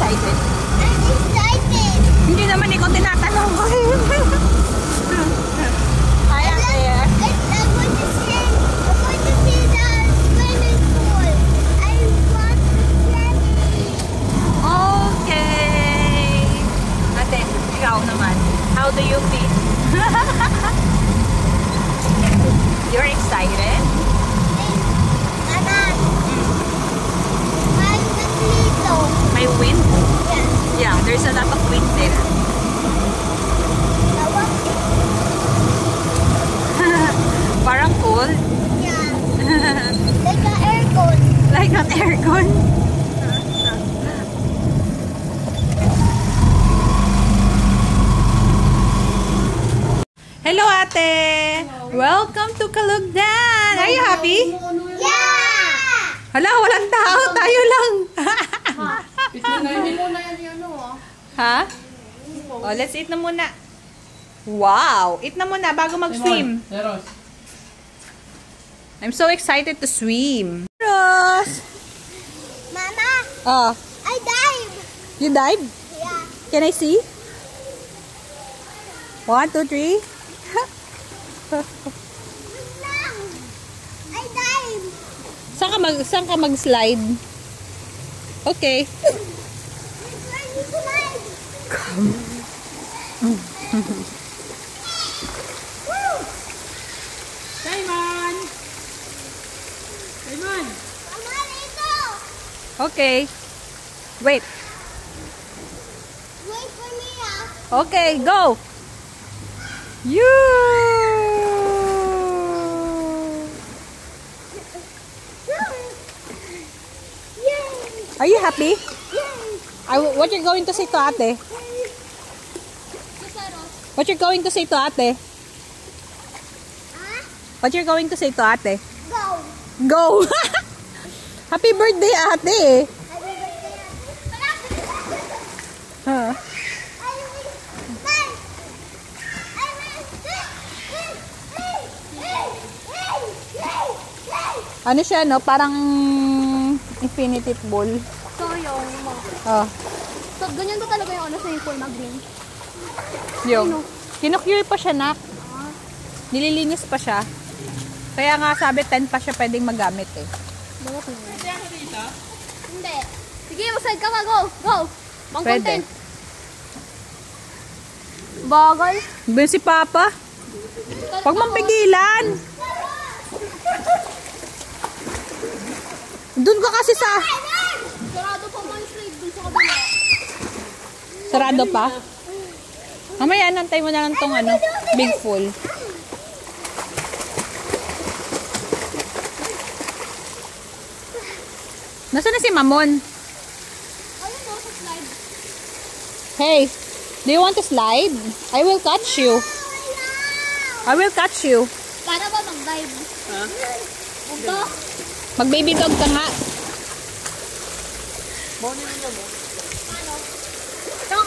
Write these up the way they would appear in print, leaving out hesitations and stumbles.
excited? I'm excited. Hindi naman ikaw tinatanong ko. Hi, Ate. I'm going to see the swimming pool. I want to swim. Okay. Ate, ikaw naman. How do you feel? You're excited? Mama, I'm the little. May wind? Yeah. Yeah, there's a lot of wind there. Parang cold? Yeah. Like an aircon. Like an aircon? Hello, Ate! Welcome to Kalugdan! Are you happy? Yeah! Hala, walang tao. Tayo lang. Ha? Oh, let's eat na muna. Wow! Eat na muna bago mag-swim. I'm so excited to swim. Ross! Mama, Oh, I dive. you dive? Yeah. Can I see? 1, 2, 3. I dive. Saan ka mag-slide? Okay. Come. Simon! Simon! Mama, dito. Okay. Wait. Wait for me, ah. Okay, go! You! Yay! Are you happy? Yay! What you're going to say to Ate? What you're going to say to Ate? Ah, What you're going to say to Ate? go. Go! Happy birthday, Ate! Happy birthday. Huh. Ano siya, no? Parang infinity pool. So, yung Oh. so, ganyan to talaga yung ano sa yung pool na green. Yung. Kinocure pa siya, nak. Nililinis pa siya. Kaya nga sabi 10 pa siya pwedeng magamit eh. Bakit mo? Hindi. Sige, mag-side ka pa. Go! Go! Pang Pwede. content. Bagay. Ben si Papa. Huwag mong pigilan. Doon ka kasi sa... Sarado pa man slide dun sa kabila. Sarado pa? Mamaya, nantay mo na lang tong ano, big pool. Nasaan na si Mamon? Ayun mo sa slide. Hey, do you want to slide? I will catch you. I will catch you. Para ba mag-dive? Ha? Ito? Mag-baby dog ka nga.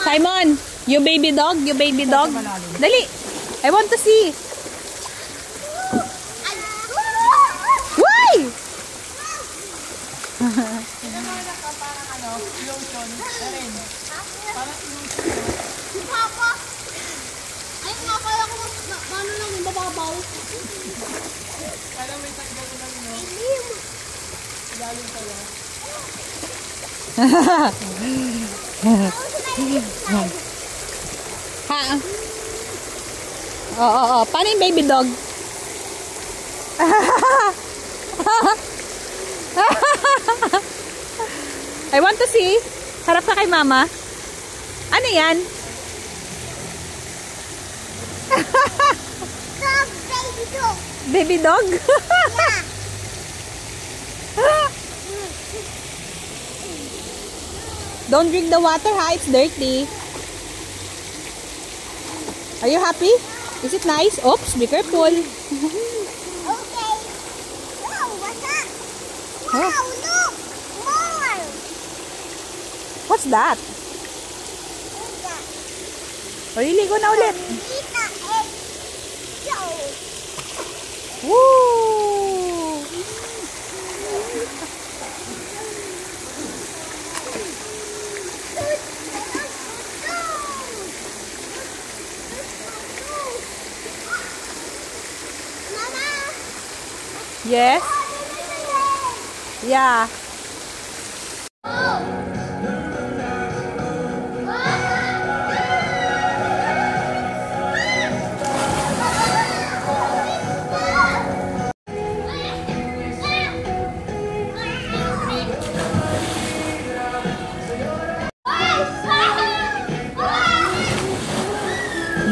Simon, you baby dog? You baby dog? Dali. I want to see. Why? Papa! Ay, nga kaya ko paano lang yung bababaw? Ha? Oo. Paano yung baby dog? I want to see. Harap ka kay mama. Ano yan? Dog, baby dog. Baby dog? Don't drink the water, ha? It's dirty. Are you happy? Is it nice? Oops, be careful. Okay. Wow, what's that? Wow, Huh? look! More! What's that? What's that? Maliligo na ulit. Tita and Joe. Woo! Yes? Yeah.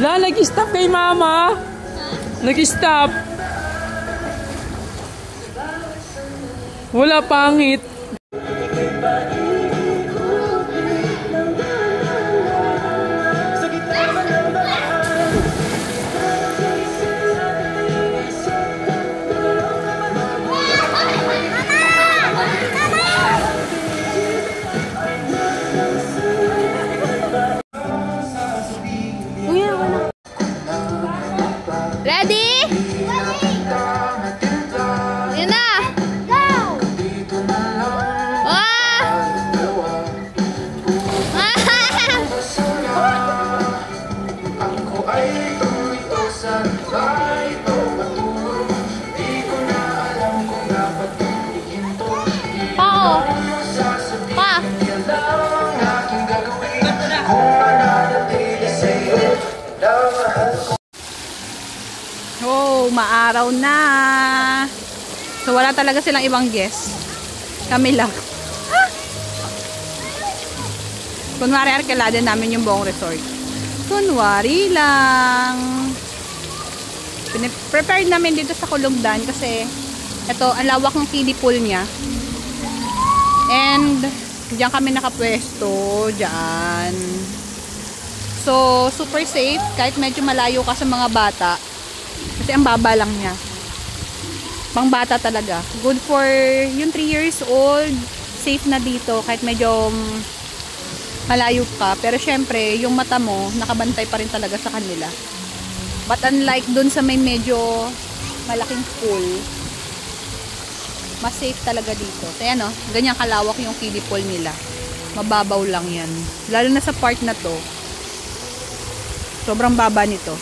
La, nag-stop kay mama. Nag-stop. Wala pangit. Ready? Yun na! Go! Oh, maaraw na. So, wala talaga silang ibang guest. Kami lang. Kunwari, arkilada namin yung buong resort. Kunwari lang. Prepare namin dito sa Kulugdan kasi ito, ang lawak ng kiddie pool niya. And, diyan kami nakapwesto. Diyan. So, super safe. Kahit medyo malayo ka sa mga bata. Kasi ang baba lang niya. Pang bata talaga. Good for yung 3 years old. Safe na dito. Kahit medyo malayo ka. Pero syempre, yung mata mo, nakabantay pa rin talaga sa kanila. But unlike dun sa may medyo malaking pool, mas safe talaga dito. Kaya no, ganyan kalawak yung kiddie pool nila. Mababaw lang yan. Lalo na sa part na to. Sobrang baba nito.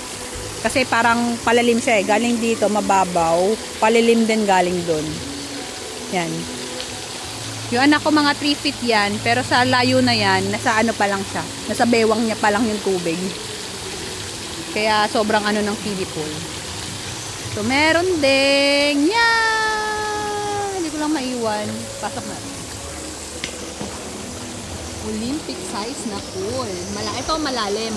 Kasi parang palalim siya eh. Galing dito, mababaw. Palilim din galing dun. Yan. Yung anak ko mga 3 feet yan. Pero sa layo na yan, nasa ano pa lang siya. Nasa bewang niya pa lang yung tubig. Kaya sobrang ano ng kiddie pool. So meron ding yan. Hindi ko lang maiwan. Pasok natin. Olympic size na pool. Ito malalim.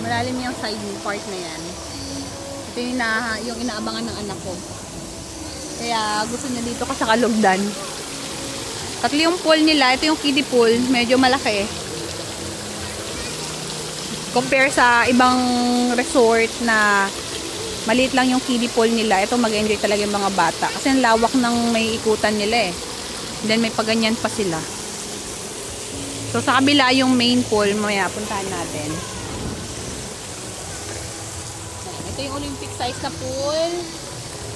Malalim yung side part na yan. Ito yung inaabangan ng anak ko. Kaya gusto niya dito ka sa Kalugdan. Tatlo yung pool nila. Ito yung kiddie pool. Medyo malaki. Compare sa ibang resort na maliit lang yung kiddie pool nila. Ito mag-enjoy talaga yung mga bata. Kasi ang lawak ng may ikutan nila eh. And then may paganyan pa sila. So sa kabila yung main pool. Maya puntahan natin. Ito yung Olympic size na pool.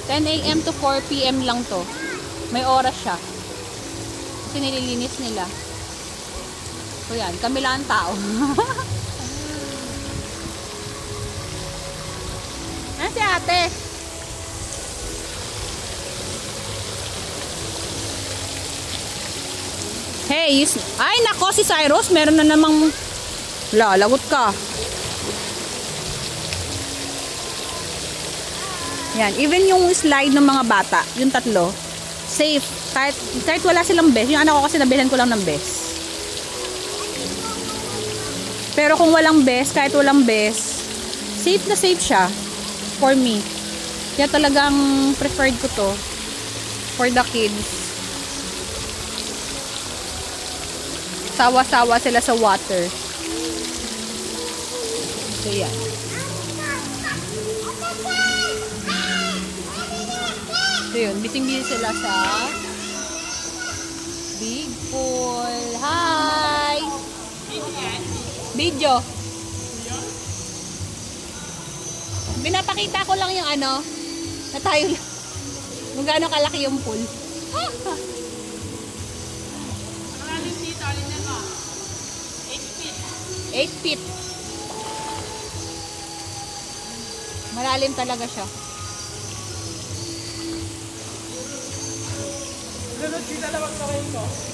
10 AM to 4 PM lang to. May oras siya. Kasi nililinis nila. So yan, kami lang ang tao. Si ate. Hey, ay nako si Cyrus, meron na namang lalagot ka. Yan, even yung slide ng mga bata, yung tatlo, safe. Kahit wala silang best. Yung anak ko kasi nabilhan ko lang ng best. Pero kung walang best, kahit walang best, safe na safe siya. For me. Kaya talagang preferred ko to for the kids. Sawa-sawa sila sa water. So yan. So yun, bising-bising sila sa big pool. Hi! Video. Binapakita ko lang yung ano, na tayo lang. Kung gaano kalaki yung pool. 8 feet. Malalim talaga siya.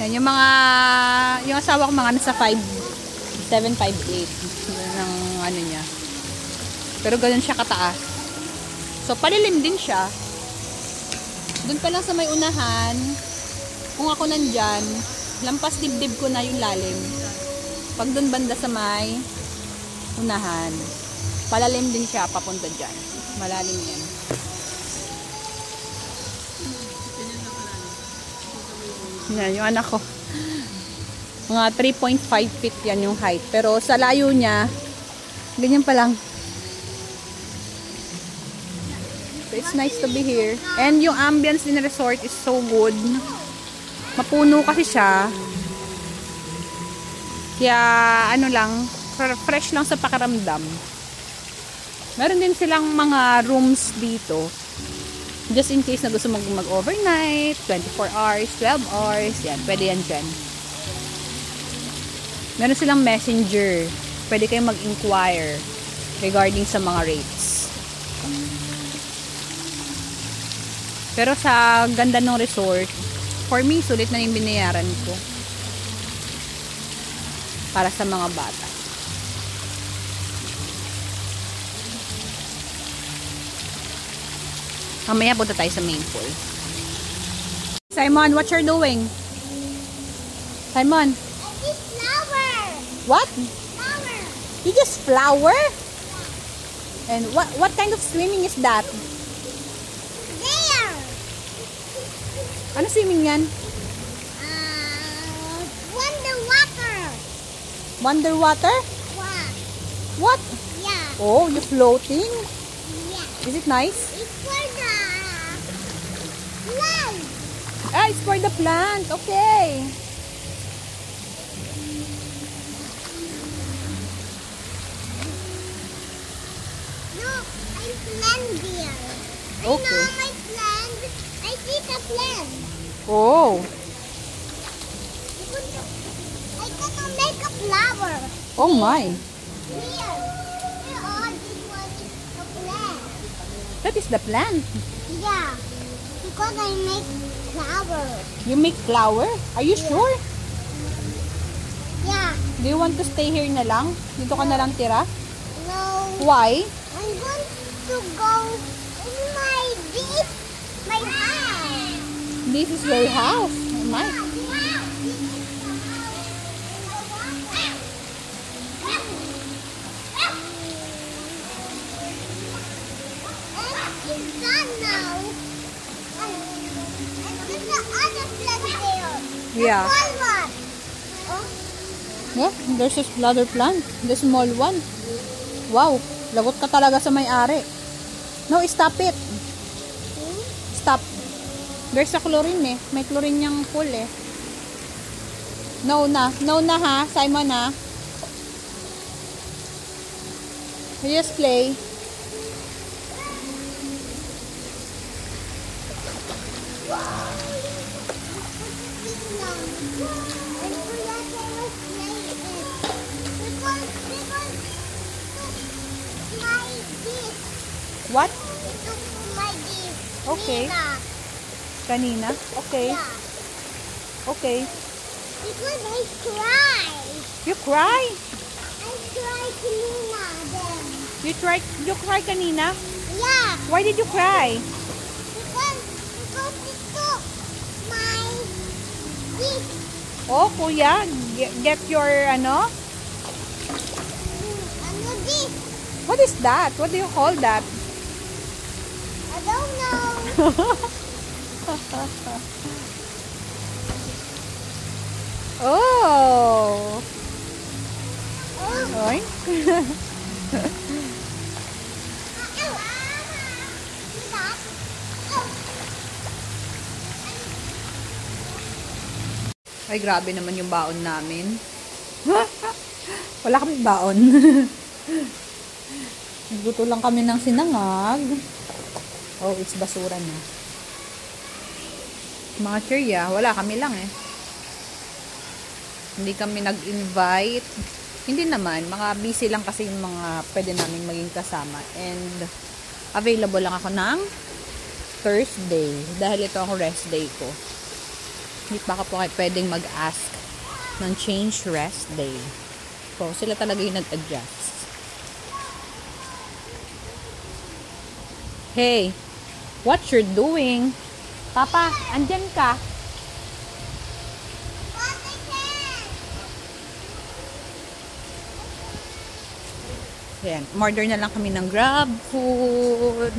Yan, yung asawa ko mga nasa 7, 5, 8. Yan ang ano niya. Pero ganun siya kataas. So, palilim din siya. Doon pa lang sa may unahan, kung ako nandyan, lampas dibdib ko na yung lalim. Pag doon banda sa may unahan, palalim din siya papunta dyan. Malalim yan. Yan, yung anak ko. Mga 3.5 feet yan yung height. Pero sa layo niya, ganyan pa lang. So, it's nice to be here. And yung ambience din ng resort is so good. Mapuno kasi siya. Kaya, ano lang, fresh lang sa pakiramdam. Meron din silang mga rooms dito. Just in case na gusto mag-overnight, 24 hours, 12 hours, yan, pwede yan dyan. Meron silang messenger. Pwede kayong mag-inquire regarding sa mga rates. Pero sa ganda ng resort, for me, sulit na yung binayaran ko. Para sa mga bata. Mamaya punta tayo sa main pool. Simon, what you're doing? Simon? I see flower. What? Flower. You just flower? And what kind of swimming is that? There. Ano swimming yan? Wonder water. Wonder water? What? What? Yeah. Oh, you floating? Yeah. Is it nice? It's for the plant. Ah, it's for the plant. Okay. No, I'm plant there. Okay. I know my plant. I see the plant. Oh. I gonna make a flower. Oh my. Here. Here, oh, this one is a plant. That is the plant. Yeah. Because I make flower. You make flower? Are you sure? Yeah. Do you want to stay here na lang? Dito ka na lang tira? No. Why? I'm going to go in my house. This is your house. Oh my. It's done now. And there's the other plant there. Yeah. The small one. Oh, Yeah, there's a other plant. The small one. Wow. Lagot ka talaga sa may-ari. No, stop it. Stop. There's a chlorine eh. May chlorine yung pool eh. No na. No na ha. Simon ha. You just play. What? Okay. Kanina? Okay. Yeah. Okay. Because I cry. You cry? I cry Kanina then. You cry kanina? Yeah. Why did you cry? Because it took my teeth. Oh, kuya, get your ano? Ano this? What is that? What do you call that? I don't know. Oh. Oh. Oy. Ay, grabe naman yung baon namin. Wala kami baon. Nagluto lang kami ng sinangag. Oh, it's basura na. Mga chirya, wala kami lang eh. Hindi kami nag-invite. Hindi naman, mga busy lang kasi yung mga pwede namin maging kasama. And available lang ako ng Thursday dahil ito ang rest day ko. Hindi pa ako pwedeng mag-ask ng change rest day. So, sila talaga yung nag-adjust. Hey, what you're doing? Papa, andyan ka? Ayan, order na lang kami ng Grab food.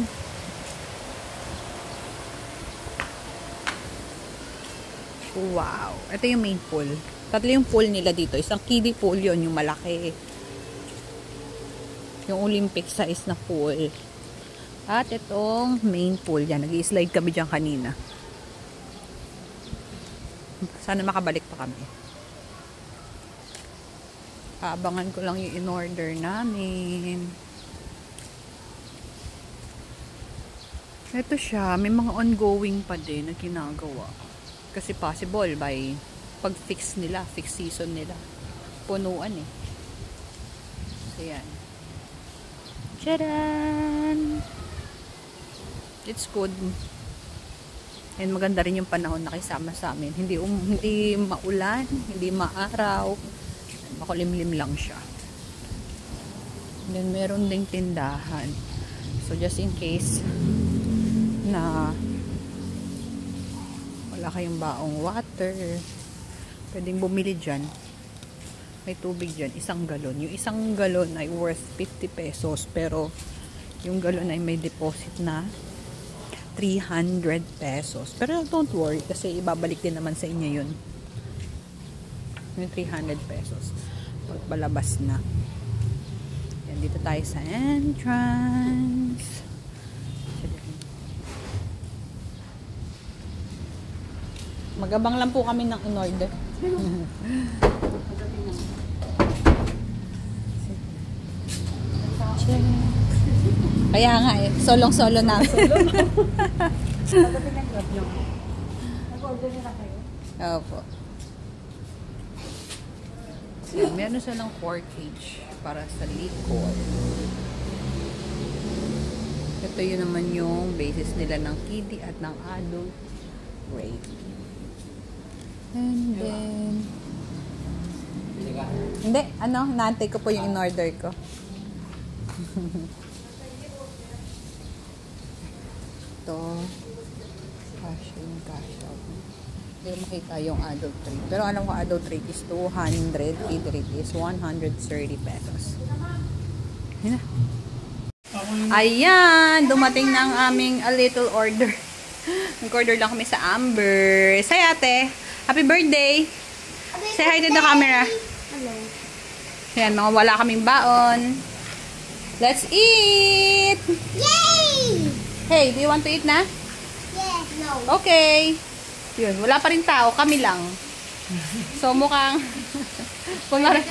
Wow. Ito yung main pool. Tatlo yung pool nila dito. Isang kiddie pool yon, yung malaki. Yung Olympic size na pool. At itong main pool. Yan, nag-i-slide kami dyan kanina. Sana makabalik pa kami. Abangan ko lang yung in-order namin. Ito siya. May mga ongoing pa din na ginagawa. Kasi possible by pag fix nila, fix season nila. Punuan eh. So yan. Tcharan! It's good. And maganda rin yung panahon na kasama sa amin. Hindi maulan, hindi maaraw. Makulimlim lang siya. And then meron ding tindahan. So just in case na wala kayong baong water, pwedeng bumili dyan. May tubig dyan, 1 galon. Yung 1 galon ay worth 50 pesos. Pero yung galon ay may deposit na 300 pesos. Pero don't worry kasi ibabalik din naman sa inyo yun. Yung 300 pesos. Pagbalabas na. Yan, dito tayo sa entrance. Magabang lang po kami ng in-order. Kaya nga eh, solong-solo na. Opo. So, meron silang 4 cage para sa likod. Ito yun naman yung basis nila ng kiddie at ng adult rate. And then hindi, naantay ko po yung in-order ko. Ito cash in, cash out. Hindi makita yung adult rate. Pero alam ko adult rate is 200, kid rate is 130 pesos. Ayan na. Ayan, dumating na ang aming a little order. Nag-order lang kami sa Amber. Say ate, happy birthday! Say hi to the camera. Hello. Ayan, mga wala kaming baon. Let's eat! Yay! Hey, do you want to eat na? Yes, no. Okay. Yun, wala pa rin tao, kami lang. So, mukhang kunwari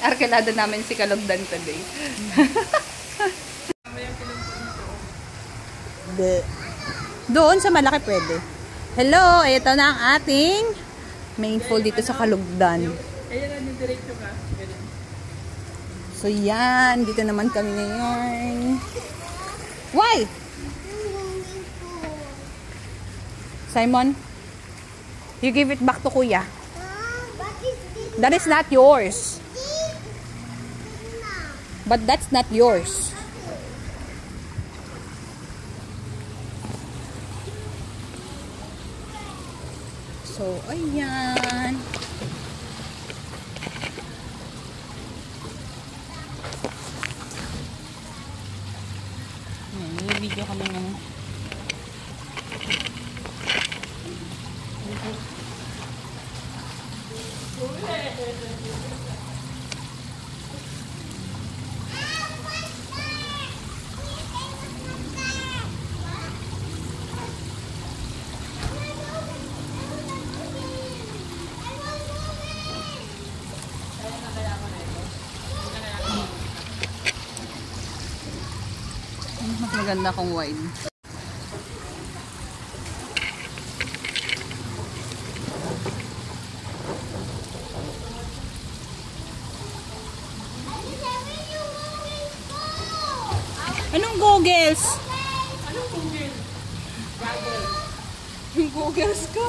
arkilado namin si Kalugdan today. Doon sa malaki pwede. Hello, ito na ang ating main pool dito sa Kalugdan. So, yan. Dito naman kami ngayon. Why? Simon, you give it back to Kuya. What is this? That is not yours. This? But that's not yours. So, ayan. May video kami ng mas maganda kung wide. Anong goggles? Yung goggles ko.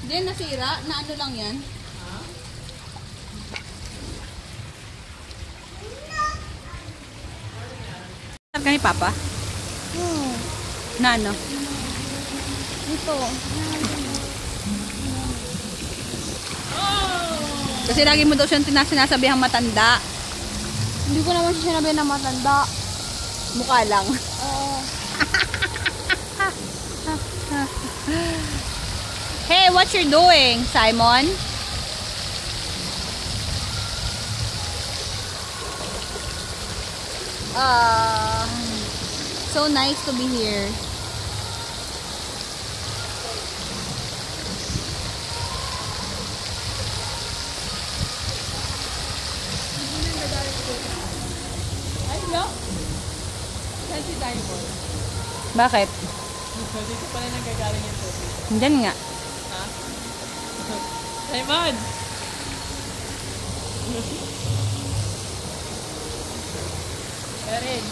Hindi, nasira. Na ano lang yan? Sabi ka ni Papa? Na ano? Ito. Kasi lagi mo daw siyang sinasabihang matanda. Hindi ko naman siya sinabi na matanda. Mukha lang. Oo. Hey, what you doing, Simon? So nice to be here. Ay, no? Saan si Diamond? Bakit? Dito pala nanggagaling yung tubig. Diyan nga. Ha? Diamond! Erin!